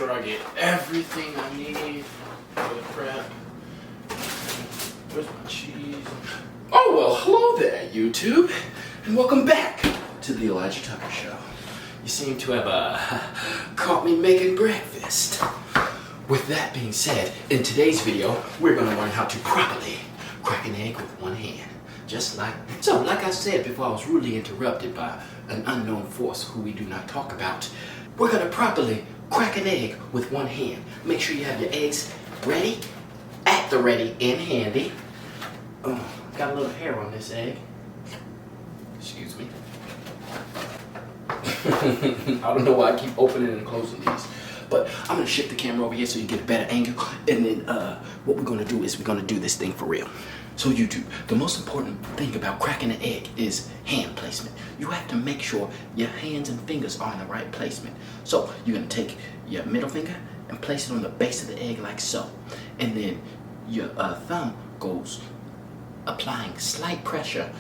sure I get everything I need for the prep. Where's my cheese? Oh, well, hello there, YouTube, and welcome back to the Elijah Tucker Show. You seem to have caught me making breakfast. With that being said, in today's video, we're going to learn how to properly crack an egg with one hand. Just like I said before I was rudely interrupted by an unknown force who we do not talk about, we're going to properly crack an egg with one hand. Make sure you have your eggs ready, at the ready and handy. Oh, got a little hair on this egg. Excuse me. I don't know why I keep opening and closing these. But I'm going to shift the camera over here so you get a better angle. And then what we're going to do is we're going to do this thing for real. So YouTube, the most important thing about cracking an egg is hand placement. You have to make sure your hands and fingers are in the right placement. So you're going to take your middle finger and place it on the base of the egg like so. And then your thumb goes applying slight pressure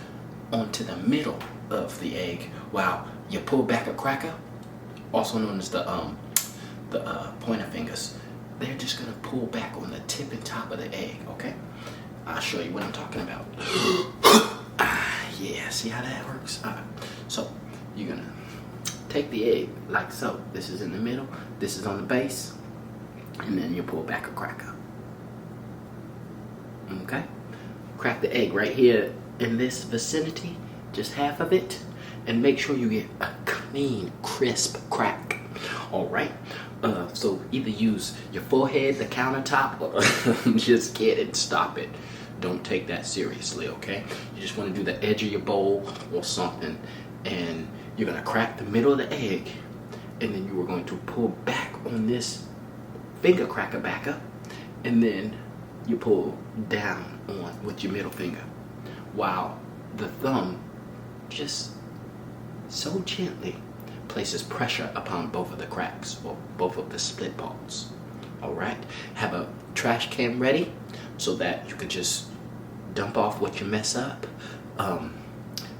onto the middle of the egg while you pull back a cracker, also known as the pointer fingers. They're just going to pull back on the tip and top of the egg, okay? I'll show you what I'm talking about. Yeah, see how that works? So, you're going to take the egg like so. This is in the middle, this is on the base, and then you pull back a cracker. Okay? Crack the egg right here in this vicinity, just half of it, and make sure you get a clean, crisp crack. Alright? So either use your forehead, the countertop, or just get it and stop it. Don't take that seriously, okay? You just want to do the edge of your bowl or something, and you're going to crack the middle of the egg, and then you are going to pull back on this finger cracker backer, and then you pull down on with your middle finger, while the thumb just so gently places pressure upon both of the cracks or both of the split parts. Alright, have a trash can ready so that you can just dump off what you mess up,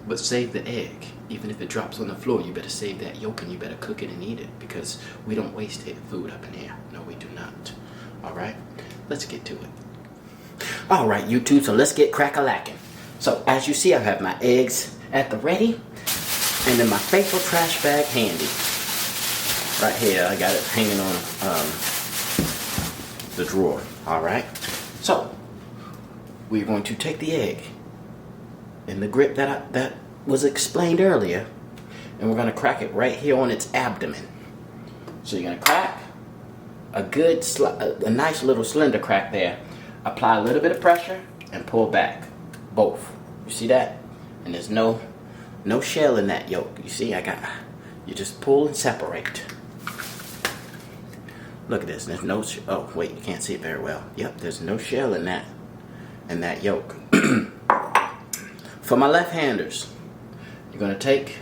but save the egg. Even if it drops on the floor, you better save that yolk and you better cook it and eat it, because we don't waste food up in here. No, we do not. Alright, let's get to it. Alright, YouTube, so let's get crack-a-lacking. So as you see, I have my eggs at the ready, and then my faithful trash bag handy. Right here, I got it hanging on the drawer. Alright? So, we're going to take the egg in the grip that was explained earlier, and we're going to crack it right here on its abdomen. So you're going to crack a nice little slender crack there. Apply a little bit of pressure and pull back. Both. You see that? And there's no shell in that yolk. You see, you just pull and separate. Look at this. There's no oh wait, you can't see it very well. Yep, there's no shell in that yolk. For my left-handers, you're gonna take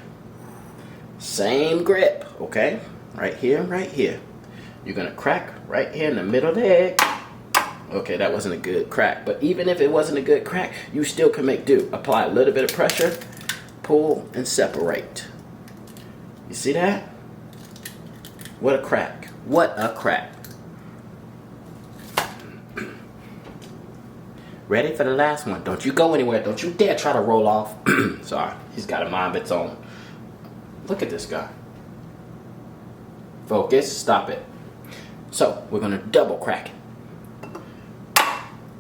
same grip, okay? Right here, right here. You're gonna crack right here in the middle of the egg. Okay, that wasn't a good crack, but even if it wasn't a good crack, you still can make do. Apply a little bit of pressure. Pull and separate. You see that? What a crack. What a crack. Ready for the last one. Don't you go anywhere. Don't you dare try to roll off. Sorry, he's got a mind of its own. Look at this guy. Focus. Stop it. So, we're going to double crack it.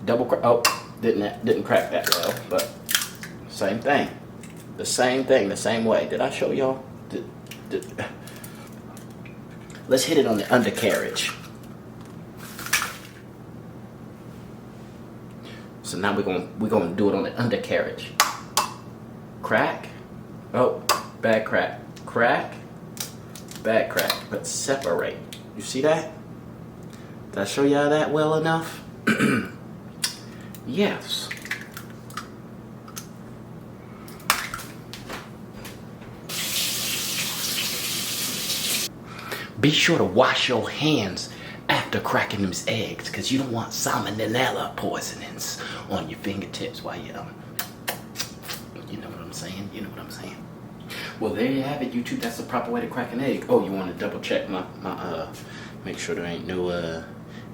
Double crack. Oh, didn't crack that well, but same thing. The same thing, the same way. Did I show y'all? Let's hit it on the undercarriage. So now we're going to do it on the undercarriage. Crack. Oh, bad crack. Crack. Bad crack. But separate. You see that? Did I show y'all that well enough? Yes. Be sure to wash your hands after cracking these eggs, because you don't want salmonella poisonings on your fingertips while you know what I'm saying? You know what I'm saying? Well, there you have it, YouTube. That's the proper way to crack an egg. Oh, you want to double check my Make sure there ain't no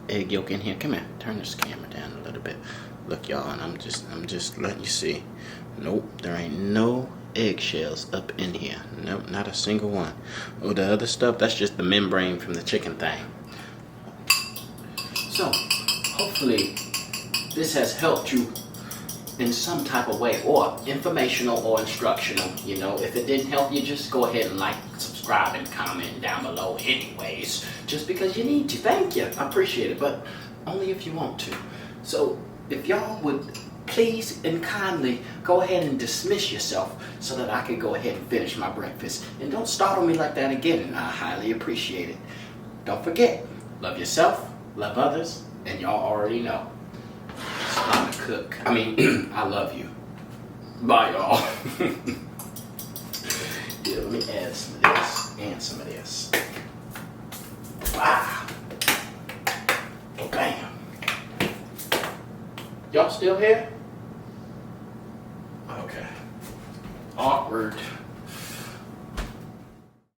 egg yolk in here. Come here, turn this camera down a little bit. Look, y'all, and I'm just letting you see. Nope, there ain't no eggshells up in here. Nope, not a single one. Oh, the other stuff, that's just the membrane from the chicken thing. So, hopefully, this has helped you in some type of way, or informational or instructional. You know, if it didn't help you, just go ahead and like, subscribe, and comment down below anyways. Just because you need to. Thank you. I appreciate it, but only if you want to. So, if y'all would please and kindly go ahead and dismiss yourself so that I can go ahead and finish my breakfast. And don't startle me like that again, and I highly appreciate it. Don't forget, love yourself, love others, and y'all already know. It's time to cook. I mean, I love you. Bye, y'all. Yeah, let me add some of this and some of this. Wow. Bam. Y'all still here? Okay. Awkward.